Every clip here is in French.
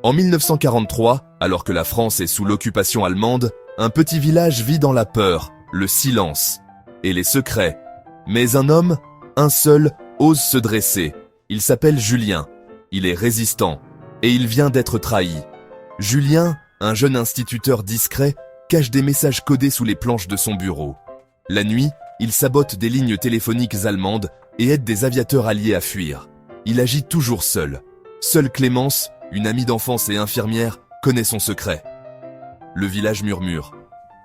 En 1943, alors que la France est sous l'occupation allemande, un petit village vit dans la peur, le silence et les secrets. Mais un homme, un seul, ose se dresser. Il s'appelle Julien. Il est résistant et il vient d'être trahi. Julien, un jeune instituteur discret, cache des messages codés sous les planches de son bureau. La nuit, il sabote des lignes téléphoniques allemandes et aide des aviateurs alliés à fuir. Il agit toujours seul. Seule Clémence, une amie d'enfance et infirmière, connaît son secret. Le village murmure.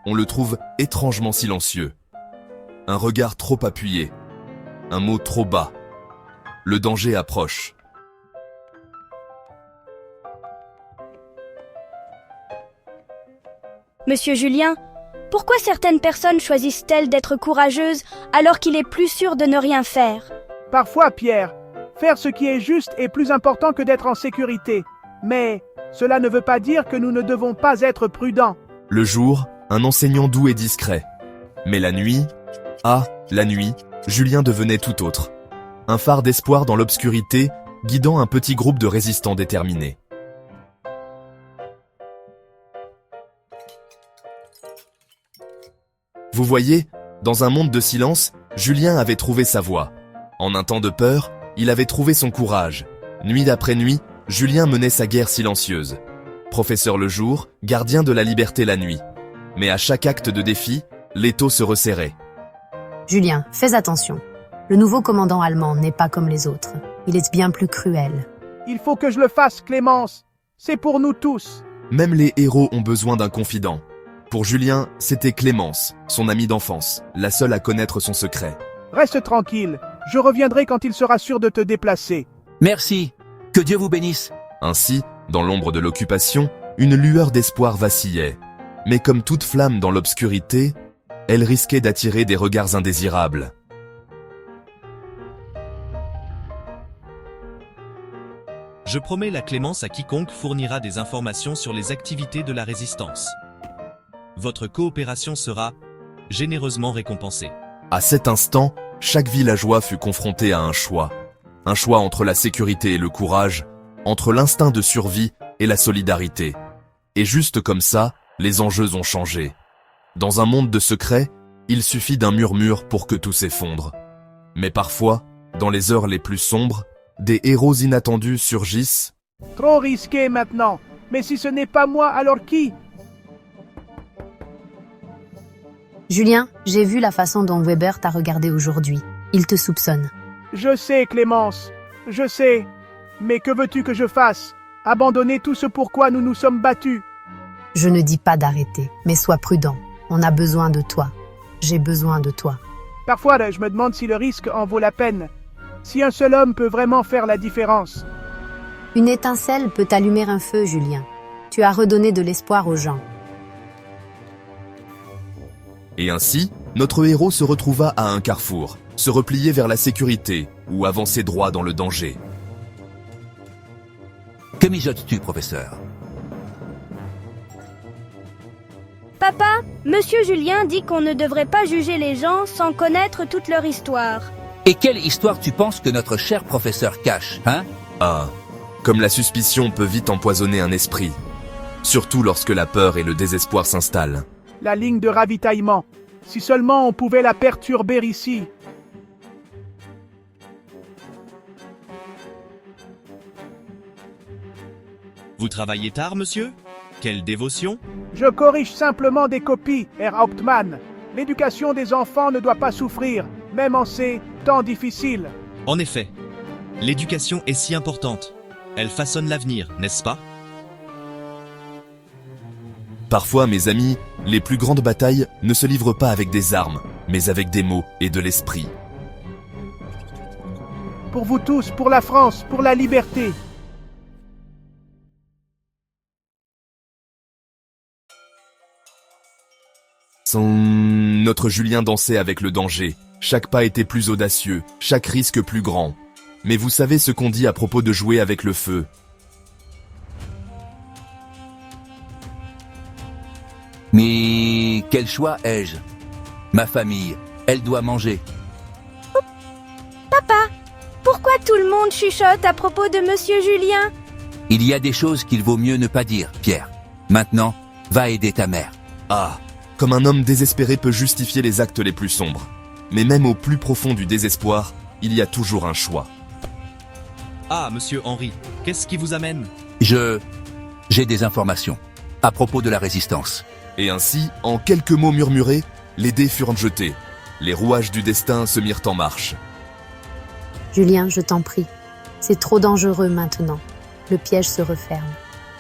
On le trouve étrangement silencieux. Un regard trop appuyé. Un mot trop bas. Le danger approche. Monsieur Julien, pourquoi certaines personnes choisissent-elles d'être courageuses alors qu'il est plus sûr de ne rien faire? Parfois, Pierre, faire ce qui est juste est plus important que d'être en sécurité. Mais cela ne veut pas dire que nous ne devons pas être prudents. Le jour, un enseignant doux et discret. Mais la nuit, la nuit, Julien devenait tout autre. Un phare d'espoir dans l'obscurité, guidant un petit groupe de résistants déterminés. Vous voyez, dans un monde de silence, Julien avait trouvé sa voie. En un temps de peur, il avait trouvé son courage. Nuit après nuit, Julien menait sa guerre silencieuse. Professeur le jour, gardien de la liberté la nuit. Mais à chaque acte de défi, l'étau se resserrait. Julien, fais attention. Le nouveau commandant allemand n'est pas comme les autres. Il est bien plus cruel. Il faut que je le fasse, Clémence. C'est pour nous tous. Même les héros ont besoin d'un confident. Pour Julien, c'était Clémence, son amie d'enfance, la seule à connaître son secret. Reste tranquille. Je reviendrai quand il sera sûr de te déplacer. Merci. Que Dieu vous bénisse. Ainsi, dans l'ombre de l'occupation, une lueur d'espoir vacillait. Mais comme toute flamme dans l'obscurité, elle risquait d'attirer des regards indésirables. Je promets la clémence à quiconque fournira des informations sur les activités de la résistance. Votre coopération sera généreusement récompensée. À cet instant, chaque villageois fut confronté à un choix. Un choix entre la sécurité et le courage, entre l'instinct de survie et la solidarité. Et juste comme ça, les enjeux ont changé. Dans un monde de secrets, il suffit d'un murmure pour que tout s'effondre. Mais parfois, dans les heures les plus sombres, des héros inattendus surgissent. Trop risqué maintenant. Mais si ce n'est pas moi, alors qui? Julien, j'ai vu la façon dont Weber t'a regardé aujourd'hui. Il te soupçonne. Je sais, Clémence. Je sais. Mais que veux-tu que je fasse? Abandonner tout ce pourquoi nous nous sommes battus? Je ne dis pas d'arrêter, mais sois prudent. On a besoin de toi. J'ai besoin de toi. Parfois, je me demande si le risque en vaut la peine. Si un seul homme peut vraiment faire la différence. Une étincelle peut allumer un feu, Julien. Tu as redonné de l'espoir aux gens. Et ainsi, notre héros se retrouva à un carrefour, se replier vers la sécurité ou avancer droit dans le danger. Que mijotes-tu, professeur? Papa, Monsieur Julien dit qu'on ne devrait pas juger les gens sans connaître toute leur histoire. Et quelle histoire tu penses que notre cher professeur cache, hein? Ah, comme la suspicion peut vite empoisonner un esprit. Surtout lorsque la peur et le désespoir s'installent. La ligne de ravitaillement. Si seulement on pouvait la perturber ici. Vous travaillez tard, monsieur? Quelle dévotion? Je corrige simplement des copies, Herr Hauptmann. L'éducation des enfants ne doit pas souffrir, même en ces temps difficiles. En effet, l'éducation est si importante. Elle façonne l'avenir, n'est-ce pas? Parfois, mes amis, les plus grandes batailles ne se livrent pas avec des armes, mais avec des mots et de l'esprit. Pour vous tous, pour la France, pour la liberté. Notre Julien dansait avec le danger. Chaque pas était plus audacieux, chaque risque plus grand. Mais vous savez ce qu'on dit à propos de jouer avec le feu. Mais quel choix ai-je? Ma famille, elle doit manger. Papa, pourquoi tout le monde chuchote à propos de Monsieur Julien? Il y a des choses qu'il vaut mieux ne pas dire, Pierre. Maintenant, va aider ta mère. Ah, comme un homme désespéré peut justifier les actes les plus sombres. Mais même au plus profond du désespoir, il y a toujours un choix. Ah, monsieur Henry, qu'est-ce qui vous amène? J'ai des informations à propos de la résistance. Et ainsi, en quelques mots murmurés, les dés furent jetés. Les rouages du destin se mirent en marche. Julien, je t'en prie. C'est trop dangereux maintenant. Le piège se referme.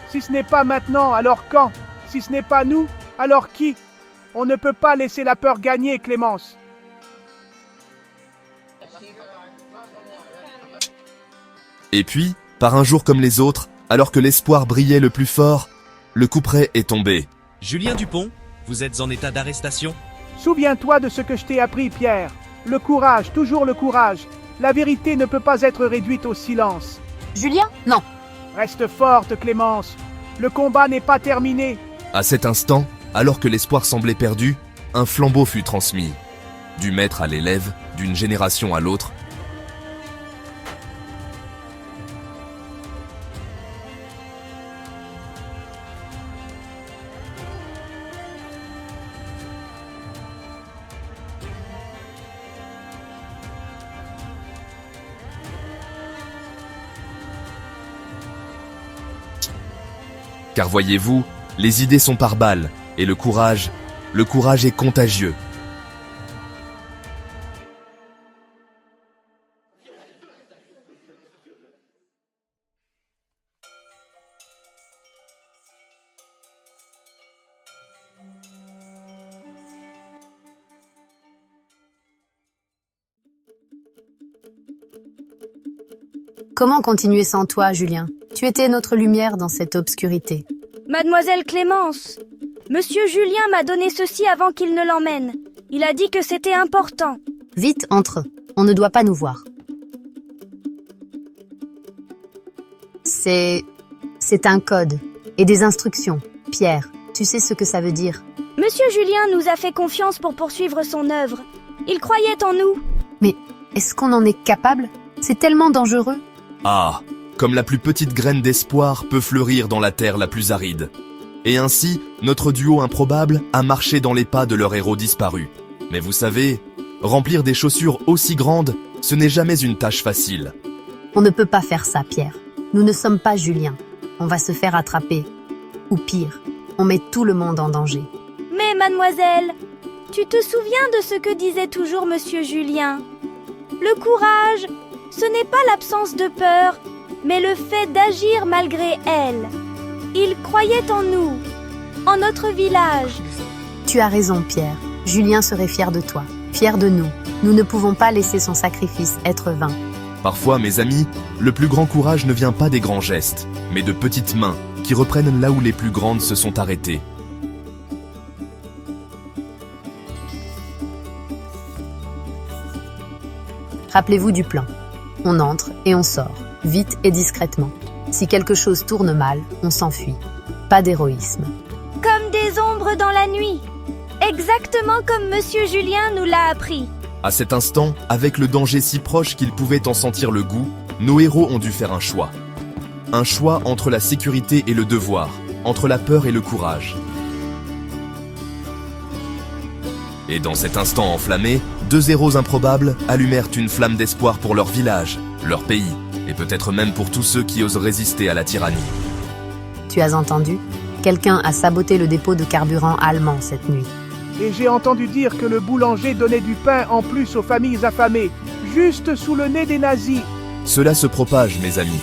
Si ce n'est pas maintenant, alors quand? Si ce n'est pas nous, alors qui? On ne peut pas laisser la peur gagner, Clémence. Et puis, par un jour comme les autres, alors que l'espoir brillait le plus fort, le couperet est tombé. Julien Dupont, vous êtes en état d'arrestation? Souviens-toi de ce que je t'ai appris, Pierre. Le courage, toujours le courage. La vérité ne peut pas être réduite au silence. Julien? Non. Reste forte, Clémence. Le combat n'est pas terminé. À cet instant, alors que l'espoir semblait perdu, un flambeau fut transmis. Du maître à l'élève, d'une génération à l'autre. Car voyez-vous, les idées sont par balles, et le courage est contagieux. Comment continuer sans toi, Julien? Tu étais notre lumière dans cette obscurité. Mademoiselle Clémence, Monsieur Julien m'a donné ceci avant qu'il ne l'emmène. Il a dit que c'était important. Vite, entre. On ne doit pas nous voir. C'est un code et des instructions. Pierre, tu sais ce que ça veut dire? Monsieur Julien nous a fait confiance pour poursuivre son œuvre. Il croyait en nous. Mais est-ce qu'on en est capable? C'est tellement dangereux. Ah, comme la plus petite graine d'espoir peut fleurir dans la terre la plus aride. Et ainsi, notre duo improbable a marché dans les pas de leur héros disparu. Mais vous savez, remplir des chaussures aussi grandes, ce n'est jamais une tâche facile. On ne peut pas faire ça, Pierre. Nous ne sommes pas Julien. On va se faire attraper. Ou pire, on met tout le monde en danger. Mais mademoiselle, tu te souviens de ce que disait toujours Monsieur Julien? Le courage, ce n'est pas l'absence de peur, mais le fait d'agir malgré elle. Il croyait en nous, en notre village. Tu as raison, Pierre. Julien serait fier de toi, fier de nous. Nous ne pouvons pas laisser son sacrifice être vain. Parfois, mes amis, le plus grand courage ne vient pas des grands gestes, mais de petites mains qui reprennent là où les plus grandes se sont arrêtées. Rappelez-vous du plan. On entre et on sort, vite et discrètement. Si quelque chose tourne mal, on s'enfuit. Pas d'héroïsme. Comme des ombres dans la nuit. Exactement comme Monsieur Julien nous l'a appris. À cet instant, avec le danger si proche qu'ils pouvaient en sentir le goût, nos héros ont dû faire un choix. Un choix entre la sécurité et le devoir, entre la peur et le courage. Et dans cet instant enflammé, deux héros improbables allumèrent une flamme d'espoir pour leur village, leur pays, et peut-être même pour tous ceux qui osent résister à la tyrannie. Tu as entendu? Quelqu'un a saboté le dépôt de carburant allemand cette nuit. Et j'ai entendu dire que le boulanger donnait du pain en plus aux familles affamées, juste sous le nez des nazis. Cela se propage, mes amis.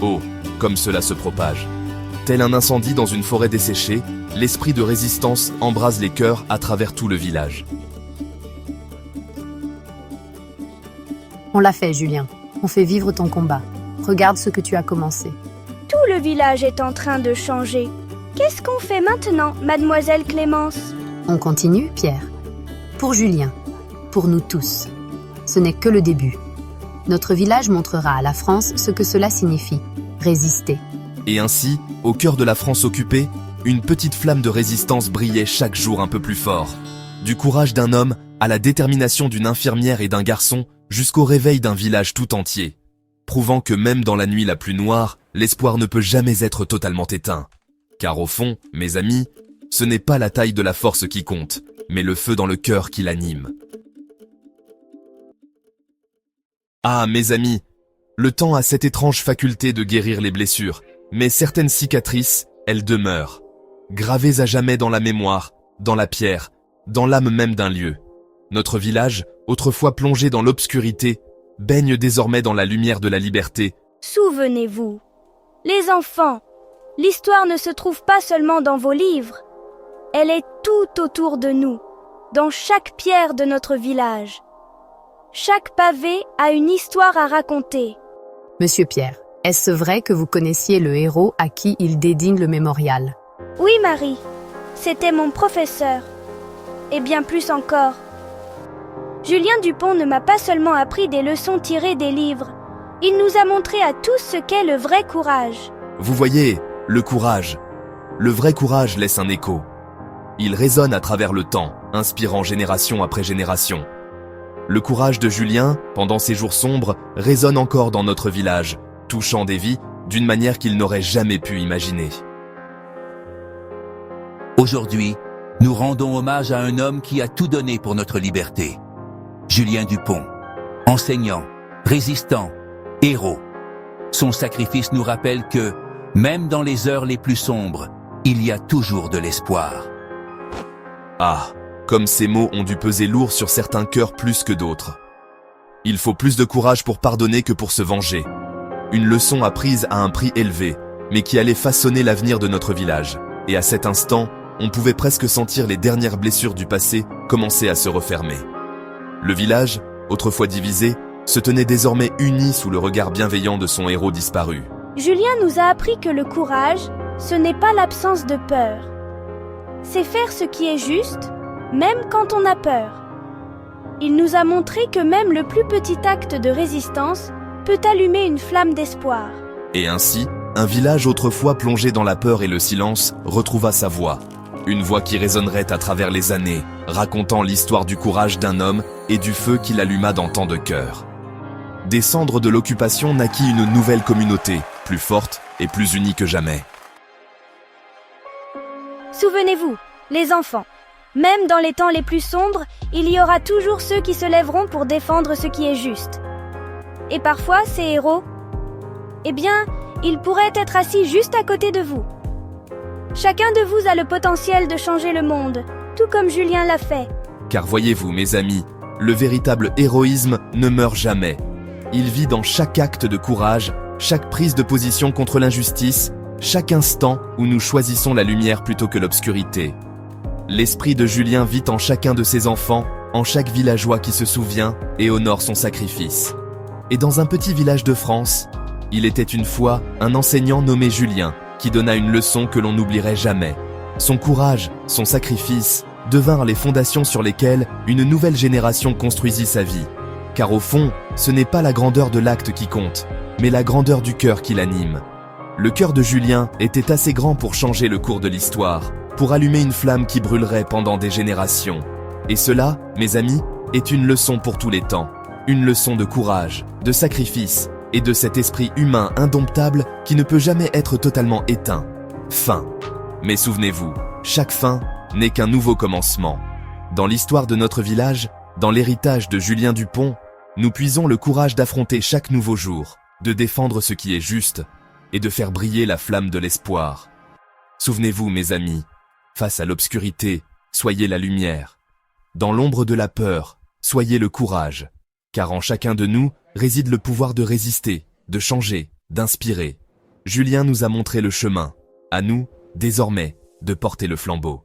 Oh, comme cela se propage. Tel un incendie dans une forêt desséchée, l'esprit de résistance embrase les cœurs à travers tout le village. On l'a fait, Julien. On fait vivre ton combat. Regarde ce que tu as commencé. Tout le village est en train de changer. Qu'est-ce qu'on fait maintenant, mademoiselle Clémence? On continue, Pierre. Pour Julien, pour nous tous. Ce n'est que le début. Notre village montrera à la France ce que cela signifie. Résister. Et ainsi, au cœur de la France occupée, une petite flamme de résistance brillait chaque jour un peu plus fort. Du courage d'un homme à la détermination d'une infirmière et d'un garçon, jusqu'au réveil d'un village tout entier. Prouvant que même dans la nuit la plus noire, l'espoir ne peut jamais être totalement éteint. Car au fond, mes amis, ce n'est pas la taille de la force qui compte, mais le feu dans le cœur qui l'anime. Ah, mes amis, le temps a cette étrange faculté de guérir les blessures, mais certaines cicatrices, elles demeurent, gravées à jamais dans la mémoire, dans la pierre, dans l'âme même d'un lieu. Notre village, autrefois plongé dans l'obscurité, baigne désormais dans la lumière de la liberté. Souvenez-vous, les enfants, l'histoire ne se trouve pas seulement dans vos livres, elle est tout autour de nous, dans chaque pierre de notre village. Chaque pavé a une histoire à raconter. Monsieur Pierre, est-ce vrai que vous connaissiez le héros à qui il dédigne le mémorial? Oui, Marie, c'était mon professeur. Et bien plus encore. Julien Dupont ne m'a pas seulement appris des leçons tirées des livres, il nous a montré à tous ce qu'est le vrai courage. Vous voyez, le courage. Le vrai courage laisse un écho. Il résonne à travers le temps, inspirant génération après génération. Le courage de Julien, pendant ces jours sombres, résonne encore dans notre village, touchant des vies d'une manière qu'il n'aurait jamais pu imaginer. Aujourd'hui, nous rendons hommage à un homme qui a tout donné pour notre liberté. Julien Dupont, enseignant, résistant, héros. Son sacrifice nous rappelle que, même dans les heures les plus sombres, il y a toujours de l'espoir. Ah, comme ces mots ont dû peser lourd sur certains cœurs plus que d'autres. Il faut plus de courage pour pardonner que pour se venger. Une leçon apprise à un prix élevé, mais qui allait façonner l'avenir de notre village. Et à cet instant, on pouvait presque sentir les dernières blessures du passé commencer à se refermer. Le village, autrefois divisé, se tenait désormais uni sous le regard bienveillant de son héros disparu. Julien nous a appris que le courage, ce n'est pas l'absence de peur. C'est faire ce qui est juste, même quand on a peur. Il nous a montré que même le plus petit acte de résistance peut allumer une flamme d'espoir. Et ainsi, un village autrefois plongé dans la peur et le silence retrouva sa voix. Une voix qui résonnerait à travers les années, racontant l'histoire du courage d'un homme et du feu qui l'alluma dans tant de cœurs. Des cendres de l'occupation naquit une nouvelle communauté, plus forte et plus unie que jamais. Souvenez-vous, les enfants, même dans les temps les plus sombres, il y aura toujours ceux qui se lèveront pour défendre ce qui est juste. Et parfois, ces héros, eh bien, ils pourraient être assis juste à côté de vous. Chacun de vous a le potentiel de changer le monde, tout comme Julien l'a fait. Car voyez-vous, mes amis, le véritable héroïsme ne meurt jamais. Il vit dans chaque acte de courage, chaque prise de position contre l'injustice, chaque instant où nous choisissons la lumière plutôt que l'obscurité. L'esprit de Julien vit en chacun de ses enfants, en chaque villageois qui se souvient et honore son sacrifice. Et dans un petit village de France, il était une fois un enseignant nommé Julien, qui donna une leçon que l'on n'oublierait jamais. Son courage, son sacrifice, devinrent les fondations sur lesquelles une nouvelle génération construisit sa vie. Car au fond, ce n'est pas la grandeur de l'acte qui compte, mais la grandeur du cœur qui l'anime. Le cœur de Julien était assez grand pour changer le cours de l'histoire, pour allumer une flamme qui brûlerait pendant des générations. Et cela, mes amis, est une leçon pour tous les temps. Une leçon de courage, de sacrifice, et de cet esprit humain indomptable qui ne peut jamais être totalement éteint. Fin. Mais souvenez-vous, chaque fin n'est qu'un nouveau commencement. Dans l'histoire de notre village, dans l'héritage de Julien Dupont, nous puisons le courage d'affronter chaque nouveau jour, de défendre ce qui est juste, et de faire briller la flamme de l'espoir. Souvenez-vous, mes amis, face à l'obscurité, soyez la lumière. Dans l'ombre de la peur, soyez le courage. Car en chacun de nous réside le pouvoir de résister, de changer, d'inspirer. Julien nous a montré le chemin. À nous, désormais, de porter le flambeau.